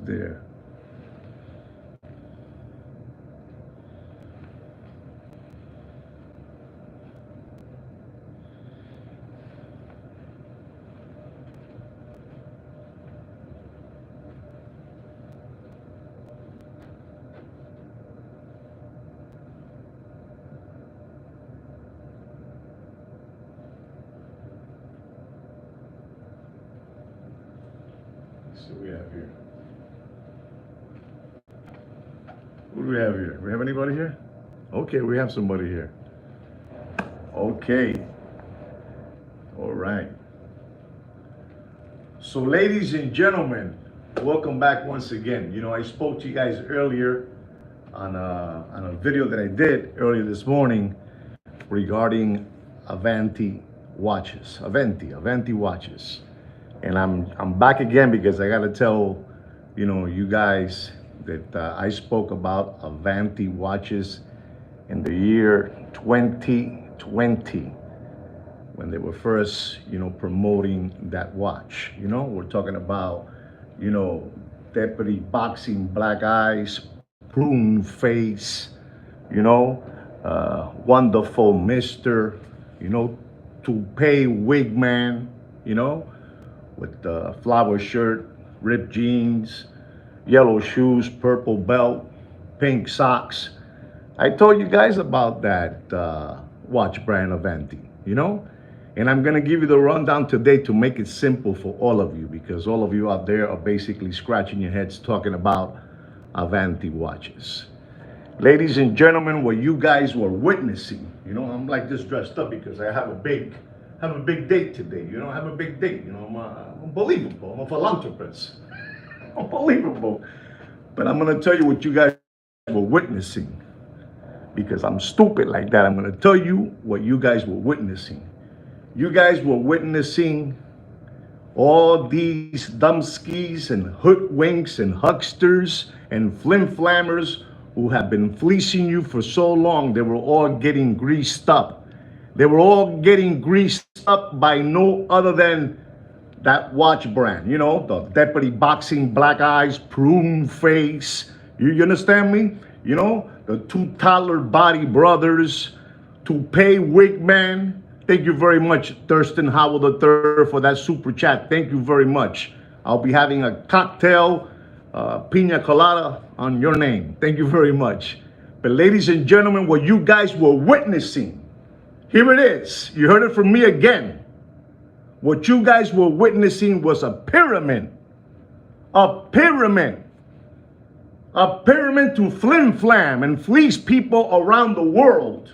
there. Let's see what we have here. What do we have here? We have anybody here? Okay, we have somebody here. Okay. All right. So, ladies and gentlemen, welcome back once again. You know, I spoke to you guys earlier on a video that I did earlier this morning regarding Aventi Watches. Aventi Watches. And I'm back again because I got to tell, you know, you guys that I spoke about Aventi Watches in the year 2020 when they were first, you know, promoting that watch. You know, we're talking about, you know, deputy boxing, black eyes, prune face, you know, wonderful mister, you know, toupee wig man, you know, with the flower shirt, ripped jeans, yellow shoes, purple belt, pink socks. I told you guys about that watch brand Aventi, you know? And I'm gonna give you the rundown today to make it simple for all of you, because all of you out there are basically scratching your heads talking about Aventi watches. Ladies and gentlemen, what you guys were witnessing, you know, I'm like this dressed up because I have a big date today, you know, I have a big date, you know, I'm unbelievable, I'm a philanthropist. Unbelievable. But I'm gonna tell you what you guys were witnessing, because I'm stupid like that. I'm gonna tell you what you guys were witnessing. You guys were witnessing all these dumbskis and hoodwinks and hucksters and flim-flammers who have been fleecing you for so long. They were all getting greased up. They were all getting greased up by no other than that watch brand, you know, the deputy boxing, black eyes, prune face. You understand me? You know, the two toddler body brothers, toupee wig man. Thank you very much, Thurston Howell III, for that super chat. Thank you very much. I'll be having a cocktail, pina colada on your name. Thank you very much. But ladies and gentlemen, what you guys were witnessing, here it is. You heard it from me again. What you guys were witnessing was a pyramid. A pyramid. A pyramid to flim-flam and fleece people around the world.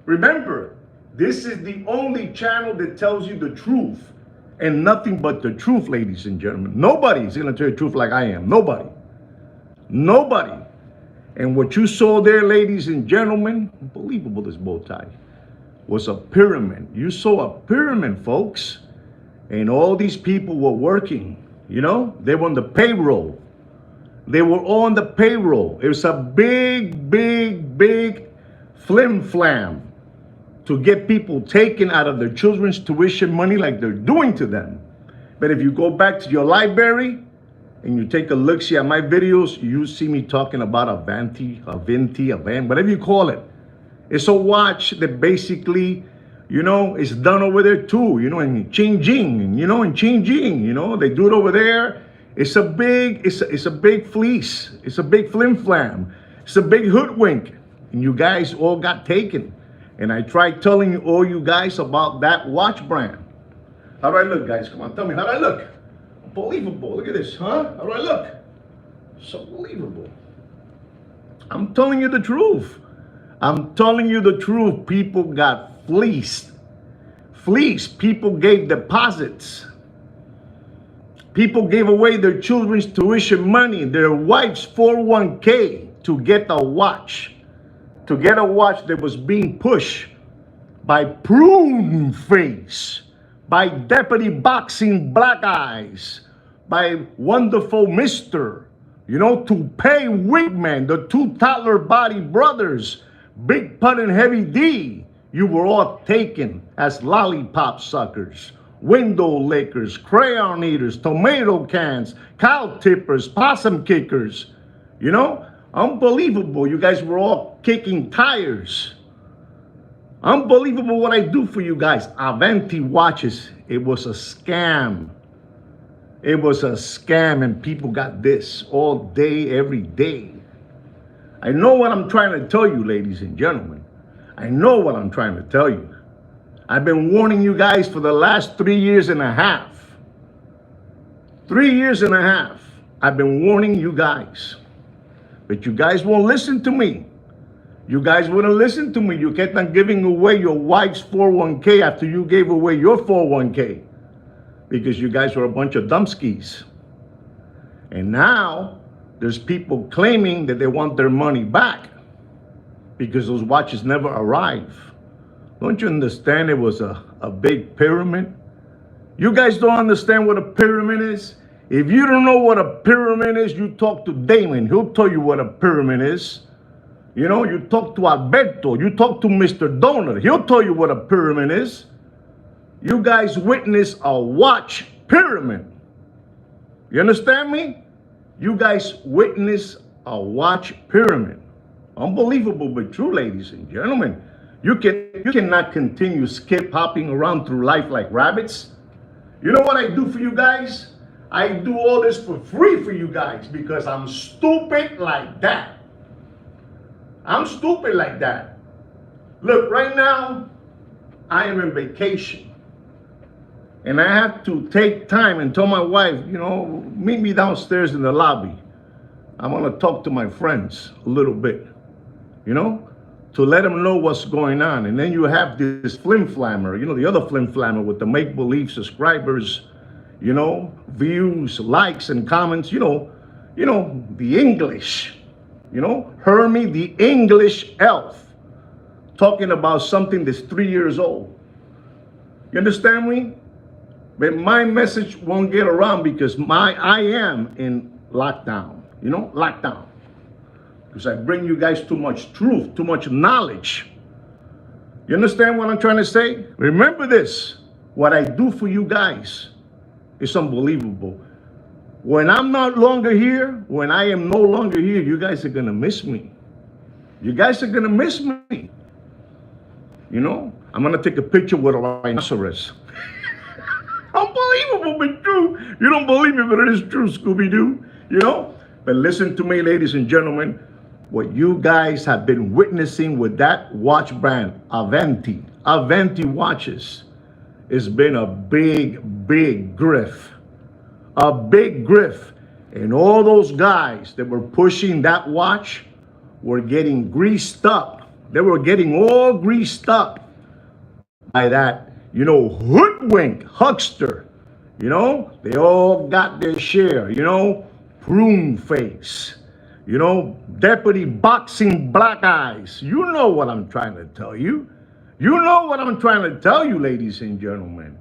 Remember, this is the only channel that tells you the truth and nothing but the truth, ladies and gentlemen. Nobody's going to tell you the truth like I am. Nobody. Nobody. And what you saw there, ladies and gentlemen, unbelievable, this bow tie, was a pyramid. You saw a pyramid, folks. And all these people were working, you know? They were on the payroll. They were on the payroll. It was a big flim-flam to get people taken out of their children's tuition money like they're doing to them. But if you go back to your library and you take a look-see at my videos, you see me talking about Aventi, whatever you call it. It's a watch that basically, you know, is done over there too, you know, in Qingjing, you know, they do it over there. It's a big fleece. It's a big flim-flam. It's a big hoodwink. And you guys all got taken. And I tried telling you all you guys about that watch brand. How do I look, guys? Come on, tell me, how do I look? Unbelievable. Look at this, huh? How do I look? It's unbelievable. I'm telling you the truth. I'm telling you the truth. People got fleeced. People gave deposits. People gave away their children's tuition money, their wife's 401k to get a watch. To get a watch that was being pushed by prune face, by deputy boxing black eyes, by wonderful mister, you know, toupee wig man, the two toddler body brothers, Big Pun and Heavy D. You were all taken as lollipop suckers. window lickers, crayon eaters, tomato cans, cow tippers, possum kickers. You know, unbelievable. You guys were all kicking tires. Unbelievable what I do for you guys. Aventi Watches, it was a scam. It was a scam, and people got this all day, every day. I know what I'm trying to tell you, ladies and gentlemen. I know what I'm trying to tell you. I've been warning you guys for the last 3 years and a half. 3 years and a half. I've been warning you guys. But you guys won't listen to me. You guys wouldn't listen to me. You kept on giving away your wife's 401k after you gave away your 401k. Because you guys were a bunch of dumpskis. And now, there's people claiming that they want their money back. Because those watches never arrive. Don't you understand it was a big pyramid? You guys don't understand what a pyramid is? If you don't know what a pyramid is, you talk to Damon. He'll tell you what a pyramid is. You know, you talk to Alberto. You talk to Mr. Donut. He'll tell you what a pyramid is. You guys witness a watch pyramid. You understand me? You guys witness a watch pyramid. Unbelievable but true, ladies and gentlemen. You cannot continue skip hopping around through life like rabbits. You know what I do for you guys? I do all this for free for you guys because I'm stupid like that. I'm stupid like that. Look, right now, I am in vacation. And I have to take time and tell my wife, you know, meet me downstairs in the lobby. I want to talk to my friends a little bit, you know, to let them know what's going on. And then you have this flim-flammer, you know, the other flim-flammer with the make-believe subscribers, you know, views, likes, and comments, you know, the English. You know, Hermie the English elf talking about something that's 3 years old. You understand me? But my message won't get around because I am in lockdown. You know, lockdown. Because I bring you guys too much truth, too much knowledge. You understand what I'm trying to say? Remember this. What I do for you guys is unbelievable. When I'm not longer here, when I am no longer here, you guys are going to miss me. You guys are going to miss me. You know, I'm going to take a picture with a rhinoceros. Unbelievable, but true. You don't believe me, but it is true, Scooby-Doo. You know? But listen to me, ladies and gentlemen. What you guys have been witnessing with that watch brand, Aventi Watches, has been a big, big grift. A big grift. And all those guys that were pushing that watch were getting greased up. They were getting all greased up by that, you know, hoodwink, huckster. You know, they all got their share, you know, prune face. You know, deputy boxing black eyes. You know what I'm trying to tell you. You know what I'm trying to tell you, ladies and gentlemen.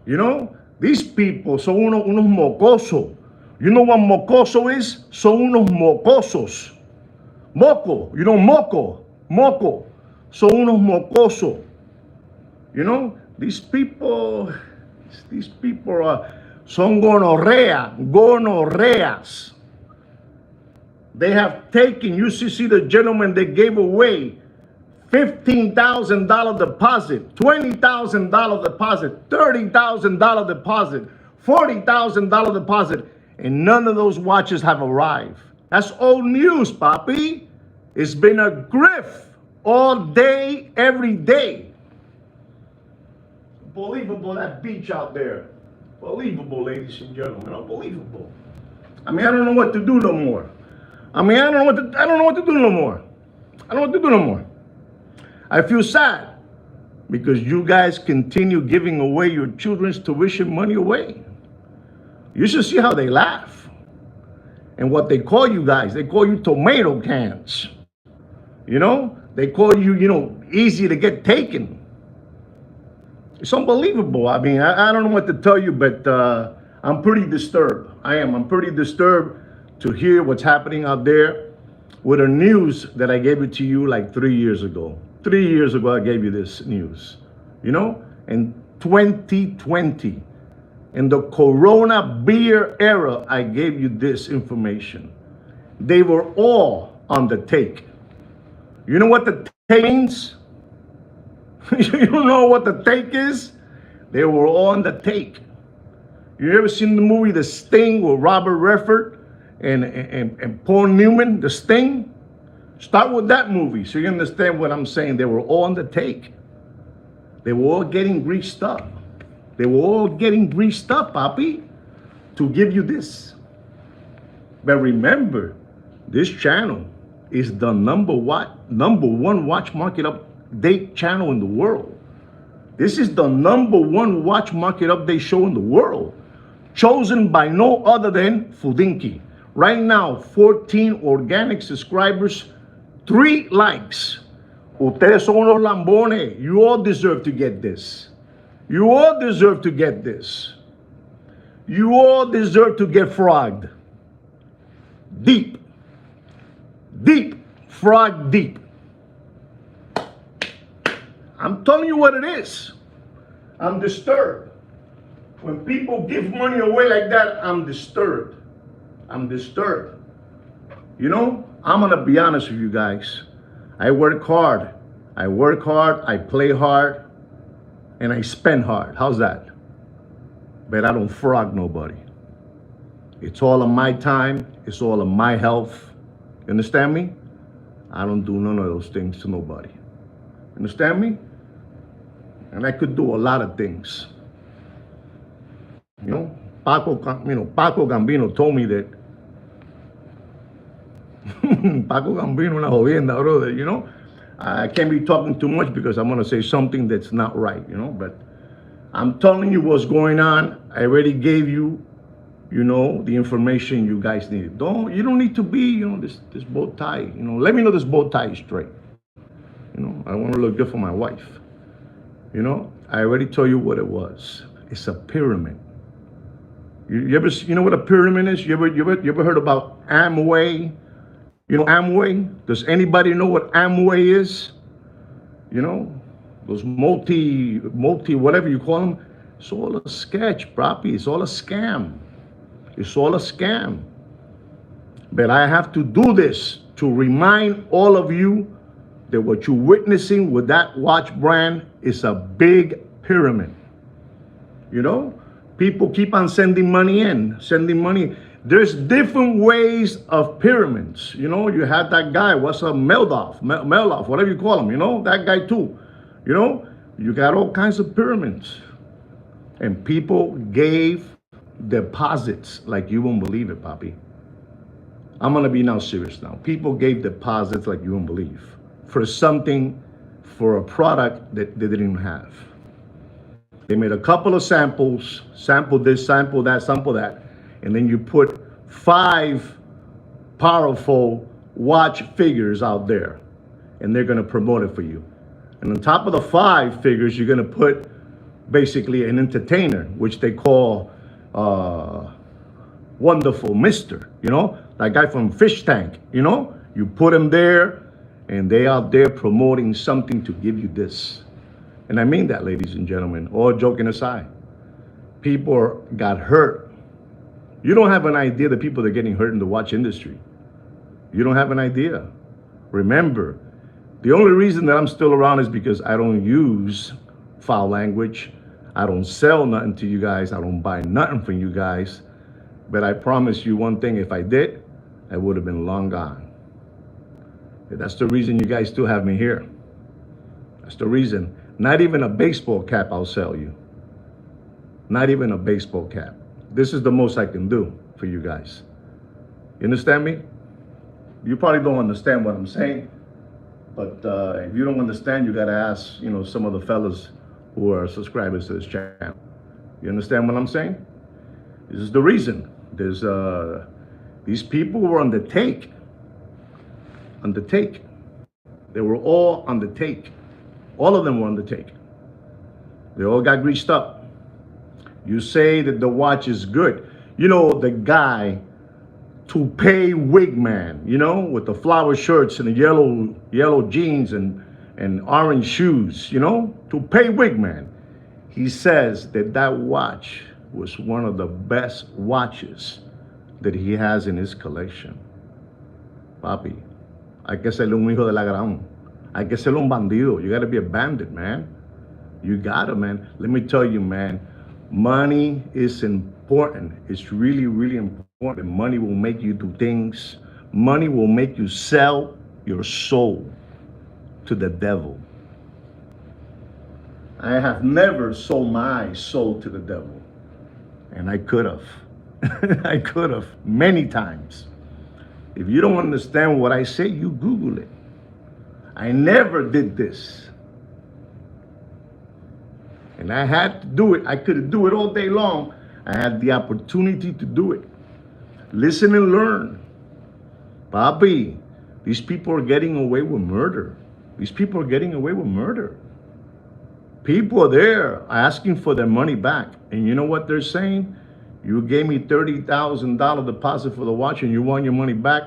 You know, these people son unos mocosos. You know what mocoso is? Son unos mocosos. Moco, you know, moco. Son unos mocosos. You know, these people are son gonorrheas. They have taken, you see the gentleman that gave away $15,000 deposit, $20,000 deposit, $30,000 deposit, $40,000 deposit, and none of those watches have arrived. That's old news, Papi. It's been a grift all day, every day. Unbelievable, that beach out there. Unbelievable, ladies and gentlemen, unbelievable. I mean, I don't know what to do no more. I don't know what to do no more. I don't know what to do no more. I feel sad because you guys continue giving away your children's tuition money away. You should see how they laugh. And what they call you guys, they call you tomato cans. You know, they call you, you know, easy to get taken. It's unbelievable. I mean, I don't know what to tell you, but I'm pretty disturbed. I'm pretty disturbed to hear what's happening out there with the news that I gave it to you like 3 years ago. 3 years ago, I gave you this news, you know? And 2020. In the Corona beer era, I gave you this information. They were all on the take. You know what the take means? You know what the take is? They were all on the take. You ever seen the movie The Sting with Robert Redford and Paul Newman, The Sting? Start with that movie so you understand what I'm saying. They were all on the take. They were all getting greased up. They were all getting greased up, papi, to give you this. But remember, this channel is the number one watch market update channel in the world. This is the number one watch market update show in the world, chosen by no other than Fudinki. Right now, 14 organic subscribers, 3 likes. Ustedes son unos lambones. You all deserve to get this. You all deserve to get this. You all deserve to get frogged. Deep. Deep. Frog deep. I'm telling you what it is. I'm disturbed. When people give money away like that, I'm disturbed. I'm disturbed. You know, I'm gonna be honest with you guys. I work hard. I play hard, and I spend hard. How's that? But I don't frog nobody. It's all of my time. It's all of my health. You understand me? I don't do none of those things to nobody. Understand me? And I could do a lot of things. You know, Paco Gambino told me that. Paco Gambino, una jodienda, brother, you know? I can't be talking too much because I'm going to say something that's not right, you know? But I'm telling you what's going on. I already gave you, you know, the information you guys need. You don't need to be, you know, this bow tie. You know, let me know this bow tie is straight. You know, I want to look good for my wife. You know, I already told you what it was. It's a pyramid. You know what a pyramid is? You ever heard about Amway? You know Amway? Does anybody know what Amway is? You know, those multi whatever you call them. It's all a sketch, property. It's all a scam. It's all a scam. But I have to do this to remind all of you that what you're witnessing with that watch brand is a big pyramid. You know, people keep on sending money. There's different ways of pyramids. You know, you had that guy, what's up, Meldoff, whatever you call him, you know, that guy too. You know, you got all kinds of pyramids. And people gave deposits like you won't believe it, Papi. I'm going to be now serious now. People gave deposits like you won't believe for something, for a product that they didn't have. They made a couple of samples, sample this, sample that, and then you put 5 powerful watch figures out there, and they're going to promote it for you. And on top of the 5 figures, you're going to put basically an entertainer, which they call Wonderful Mister, you know, that guy from Fish Tank, you know, you put him there, and they out there promoting something to give you this. And I mean that, ladies and gentlemen, all joking aside. People got hurt. You don't have an idea the people that are getting hurt in the watch industry. You don't have an idea. Remember, the only reason that I'm still around is because I don't use foul language. I don't sell nothing to you guys. I don't buy nothing from you guys. But I promise you one thing, if I did, I would have been long gone. That's the reason you guys still have me here. That's the reason. Not even a baseball cap I'll sell you. Not even a baseball cap. This is the most I can do for you guys. You understand me? You probably don't understand what I'm saying. But if you don't understand, you got to ask, you know, some of the fellas who are subscribers to this channel. You understand what I'm saying? This is the reason. There's these people were on the take. On the take. They were all on the take. All of them were on the take. They all got greased up. You say that the watch is good. You know, the guy, Toupee Wig Man, you know, with the flower shirts and the yellow jeans and orange shoes, you know, Toupee Wig Man. He says that that watch was one of the best watches that he has in his collection. Papi, hay que serle un hijo de la gran. Hay que serle un bandido. You gotta be a bandit, man. You gotta, man. Let me tell you, man, money is important. It's really, really important. Money will make you do things. Money will make you sell your soul to the devil. I have never sold my soul to the devil. And I could have. I could have many times. If you don't understand what I say, you Google it. I never did this. And I had to do it. I could do it all day long. I had the opportunity to do it. Listen and learn. Papi, these people are getting away with murder. These people are getting away with murder. People are there asking for their money back. And you know what they're saying? You gave me $30,000 deposit for the watch and you want your money back?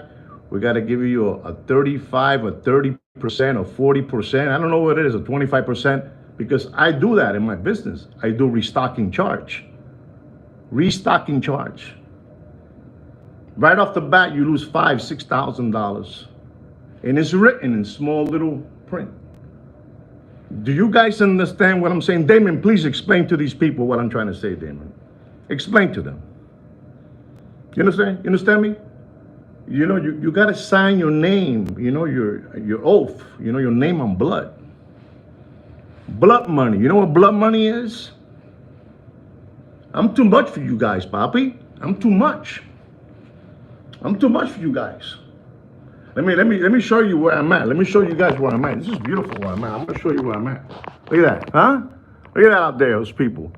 We got to give you a 35, a 30%, or 40%. I don't know what it is, a 25%. Because I do that in my business. I do restocking charge. Restocking charge. Right off the bat, you lose $5,000, $6,000. And it's written in small little print. Do you guys understand what I'm saying? Damon, please explain to these people what I'm trying to say, Damon. Explain to them. You understand? You understand me? You know, you got to sign your name, you know, your oath, you know, your name on blood. Blood money. You know what blood money is? I'm too much for you guys, Papi. I'm too much. I'm too much for you guys. Let me show you where I'm at. Let me show you guys where I'm at. This is beautiful where I'm at. I'm gonna show you where I'm at. Look at that, huh? Look at that out there, those people.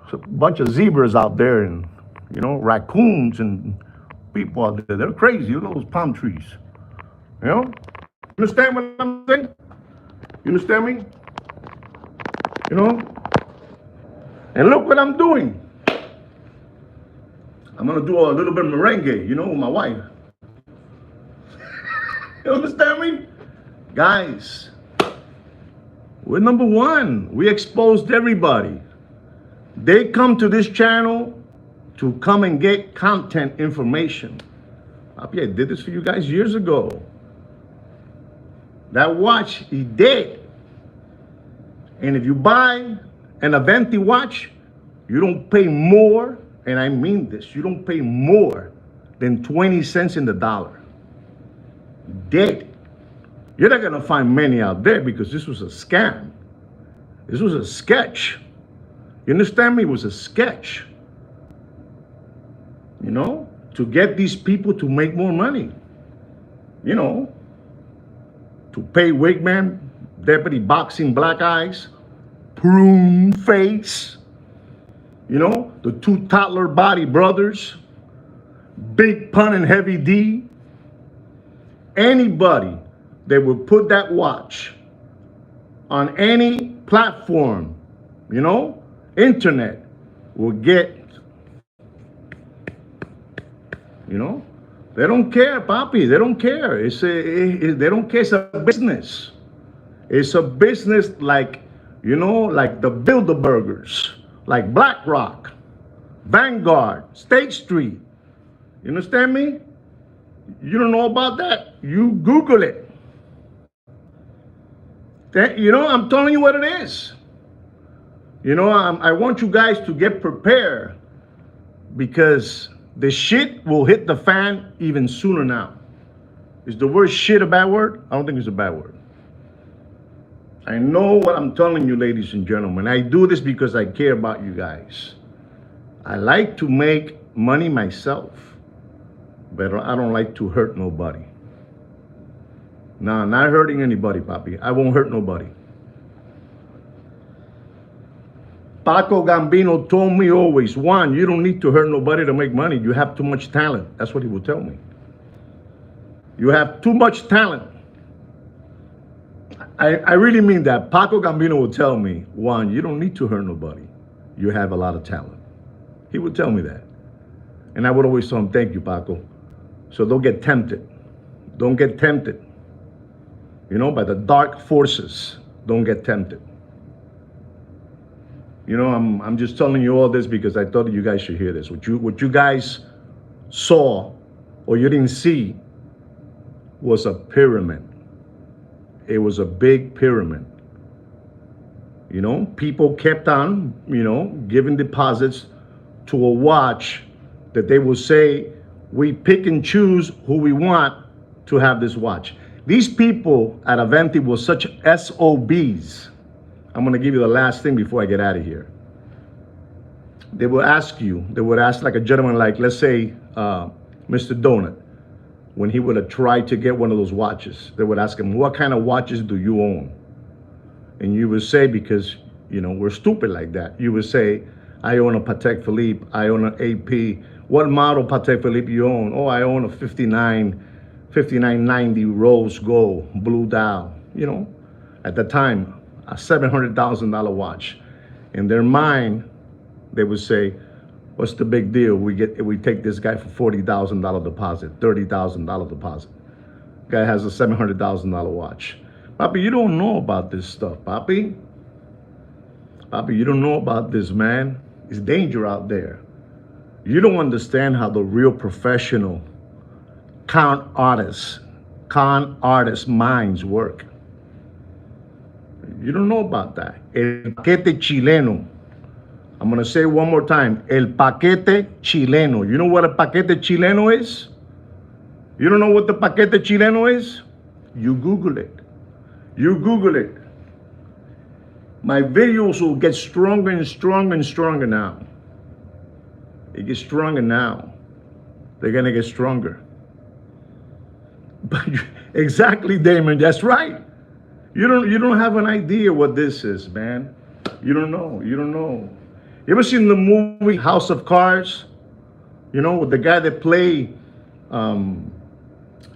It's a bunch of zebras out there, and you know, raccoons and people out there. They're crazy. Look at those palm trees. You know? You understand what I'm saying? You understand me? You know? And look what I'm doing. I'm gonna do a little bit of merengue, you know, with my wife. You understand me? Guys, we're number one. We exposed everybody. They come to this channel to come and get content information. I did this for you guys years ago. That watch, he did. And if you buy an Aventi watch, you don't pay more, and I mean this, you don't pay more than 20 cents in the dollar. Dead. You're not gonna find many out there because this was a scam. This was a sketch. You understand me? It was a sketch. You know, to get these people to make more money. You know, to pay Wigman, Deputy Boxing Black Eyes, Prune Face, you know, the two toddler body brothers, Big Pun and Heavy D. Anybody that would put that watch on any platform, you know, internet, will get, you know, they don't care, Papi. They don't care. They don't care. It's a business. It's a business like, you know, like the Bilderbergers, like BlackRock, Vanguard, State Street. You understand me? You don't know about that? You Google it. You know, I'm telling you what it is. You know, I want you guys to get prepared because the shit will hit the fan even sooner now. Is the word shit a bad word? I don't think it's a bad word. I know what I'm telling you, ladies and gentlemen. I do this because I care about you guys. I like to make money myself, but I don't like to hurt nobody. No, not hurting anybody, Papi. I won't hurt nobody. Paco Gambino told me always, Juan, you don't need to hurt nobody to make money. You have too much talent. That's what he would tell me. You have too much talent. I really mean that. Paco Gambino would tell me, Juan, you don't need to hurt nobody. You have a lot of talent. He would tell me that. And I would always tell him, thank you, Paco. So don't get tempted. Don't get tempted. You know, by the dark forces. Don't get tempted. You know, I'm just telling you all this because I thought you guys should hear this. What you guys saw or you didn't see was a pyramid. It was a big pyramid. You know, people kept on, you know, giving deposits to a watch that they will say, we pick and choose who we want to have this watch. These people at Aventi were such SOBs. I'm going to give you the last thing before I get out of here. They would ask like a gentleman, like, let's say, Mr. Donut, when he would have tried to get one of those watches, they would ask him, what kind of watches do you own? And you would say, because, you know, we're stupid like that. You would say, I own a Patek Philippe, I own an AP. What model Patek Philippe you own? Oh, I own a 5990 rose gold, blue dial. You know, at the time, a $700,000 watch. In their mind, they would say, what's the big deal? We take this guy for $40,000 deposit, $30,000 deposit. Guy has a $700,000 watch. Papi, you don't know about this stuff, Papi. Papi, you don't know about this, man. It's danger out there. You don't understand how the real professional con artists minds work. You don't know about that. El paquete chileno. I'm going to say it one more time. El paquete chileno. You know what a paquete chileno is? You don't know what the paquete chileno is? You Google it. You Google it. My videos will get stronger and stronger and stronger now. It gets stronger now. They're going to get stronger. But exactly, Damon. That's right. You don't have an idea what this is, man. You don't know. You don't know. You ever seen the movie House of Cards? You know, with the guy that played in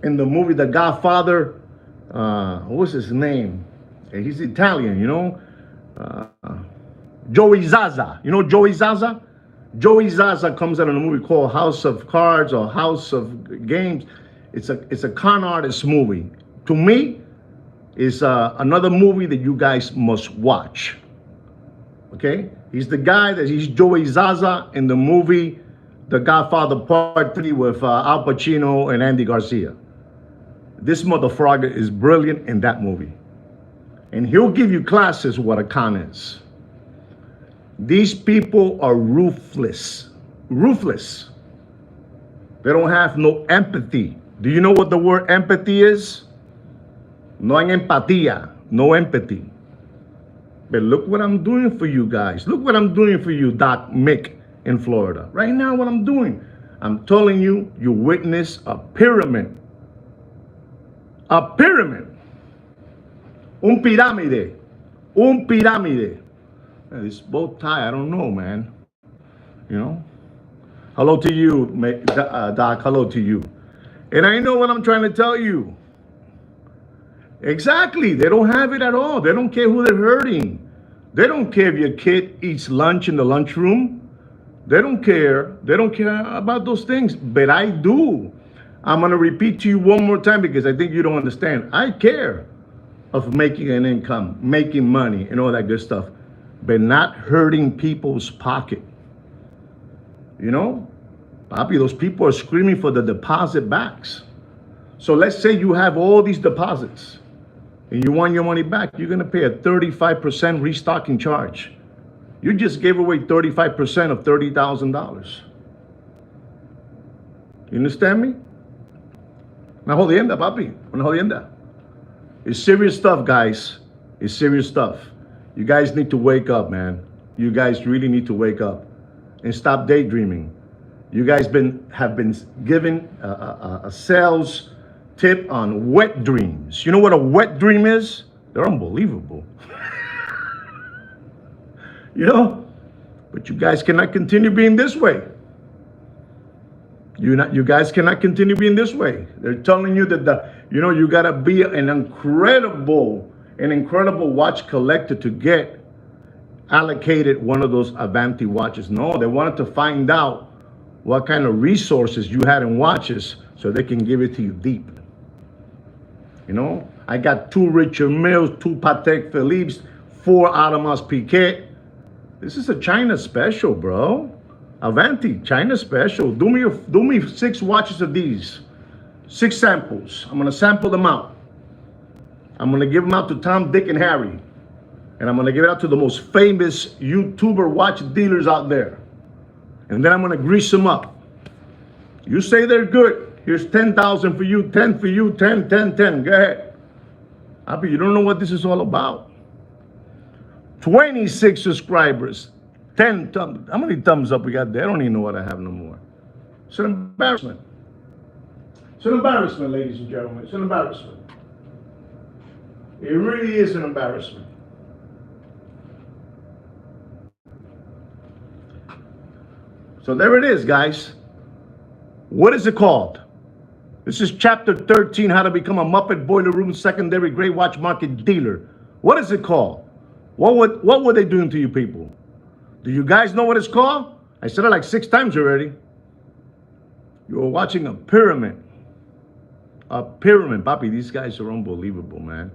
the movie The Godfather. What was his name? He's Italian, you know. Joey Zaza. You know Joey Zaza? Joey Zaza comes out in a movie called House of Cards or House of Games. It's a con artist movie. To me, it's another movie that you guys must watch. Okay? He's Joey Zaza in the movie The Godfather Part 3 with Al Pacino and Andy Garcia. This motherfucker is brilliant in that movie. And he'll give you classes what a con is. These people are ruthless. Ruthless. They don't have no empathy. Do you know what the word empathy is? No hay empatía. No empathy. But look what I'm doing for you guys. Look what I'm doing for you, Doc Mick in Florida. Right now, what I'm doing, I'm telling you, you witness a pyramid. A pyramid. Un pirámide. Un pirámide. This bow tie, I don't know, man. You know? Hello to you, Doc. Hello to you. And I know what I'm trying to tell you. Exactly. They don't have it at all. They don't care who they're hurting. They don't care if your kid eats lunch in the lunchroom. They don't care. They don't care about those things. But I do. I'm going to repeat to you one more time because I think you don't understand. I care of making an income, making money, and all that good stuff, but not hurting people's pocket. You know? Papi, those people are screaming for the deposit backs. So let's say you have all these deposits and you want your money back. You're going to pay a 35% restocking charge. You just gave away 35% of $30,000. You understand me? Una jodienda, papi. Una jodienda. It's serious stuff, guys. It's serious stuff. You guys need to wake up, man. You guys really need to wake up and stop daydreaming. You guys have been given a sales tip on wet dreams. You know what a wet dream is? They're unbelievable. You know? But you guys cannot continue being this way. You guys cannot continue being this way. They're telling you that you gotta be an incredible watch collector to get allocated one of those Aventi watches. No, they wanted to find out what kind of resources you had in watches so they can give it to you deep. You know, I got 2 Richard Milles, 2 Patek Philippe's, 4 Audemars Piguet. This is a China special, bro. Aventi, China special. Do me 6 watches of these. 6 samples. I'm gonna sample them out. I'm gonna give them out to Tom, Dick, and Harry. And I'm gonna give it out to the most famous YouTuber watch dealers out there. And then I'm gonna grease them up. You say they're good. Here's 10,000 for you, 10 for you, 10, 10, 10. Go ahead. Abi, you don't know what this is all about. 26 subscribers. 10 thumbs. How many thumbs up we got there? I don't even know what I have no more. It's an embarrassment. It's an embarrassment, ladies and gentlemen. It's an embarrassment. It really is an embarrassment. So there it is, guys. What is it called? This is chapter 13, how to become a Muppet Boiler Room secondary gray watch market dealer. What is it called? What were they doing to you people? Do you guys know what it's called? I said it like 6 times already. You were watching a pyramid. A pyramid, papi. These guys are unbelievable, man.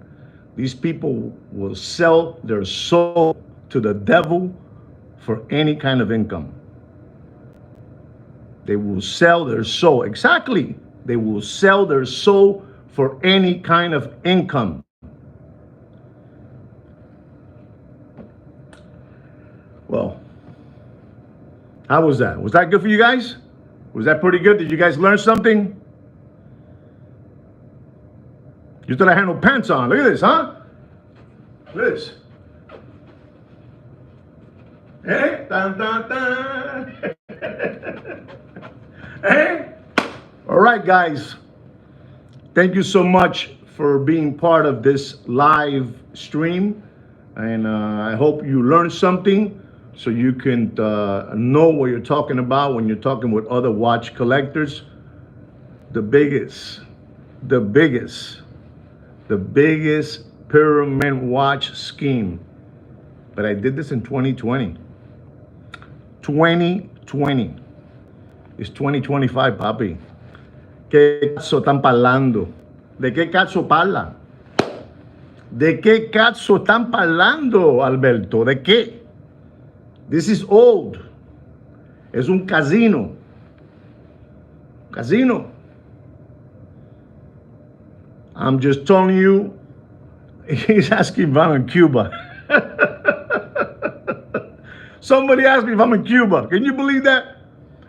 These people will sell their soul to the devil for any kind of income. They will sell their soul. Exactly. They will sell their soul for any kind of income. Well, how was that? Was that good for you guys? Was that pretty good? Did you guys learn something? You thought I had no pants on. Look at this, huh? Look at this. Hey, dun, dun, dun. Hey. All right, guys. Thank you so much for being part of this live stream. And I hope you learned something so you can know what you're talking about when you're talking with other watch collectors. The biggest pyramid watch scheme. But I did this in 2020. 2020. It's 2025, papi. ¿Qué cazzo están parlando? ¿De qué cazzo parla? ¿De qué cazzo están parlando, Alberto? ¿De qué? This is old. Es un casino. Casino. I'm just telling you, he's asking if I'm in Cuba. Somebody asked me if I'm in Cuba. Can you believe that?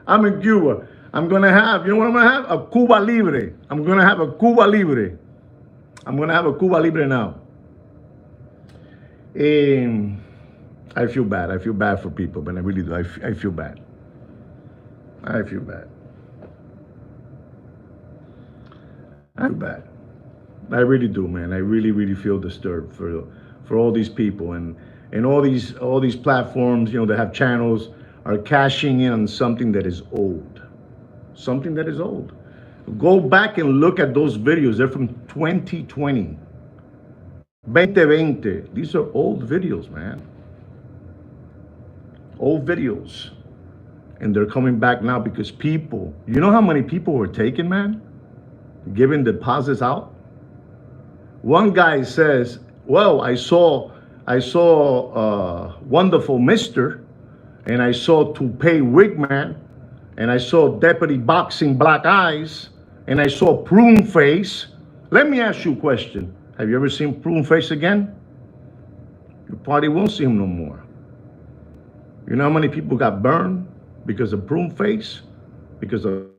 I'm in Cuba. I'm going to have, you know what I'm going to have? A Cuba Libre. I'm going to have a Cuba Libre. I'm going to have a Cuba Libre now. I feel bad. I feel bad for people, but I really do. I feel bad. I feel bad. I feel bad. I really do, man. I really, really feel disturbed for all these people and all these platforms, you know, that have channels are cashing in on something that is old. Something that is old. Go back and look at those videos. They're from 2020. 2020. These are old videos, man. Old videos. And they're coming back now because people, you know how many people were taken, man? Giving deposits out? One guy says, well, I saw Wonderful Mister, and I saw Toupee Wigman, and I saw Deputy Boxing Black Eyes, and I saw Prune Face. Let me ask you a question. Have you ever seen Prune Face again? You probably won't see him no more. You know how many people got burned because of Prune Face? Because of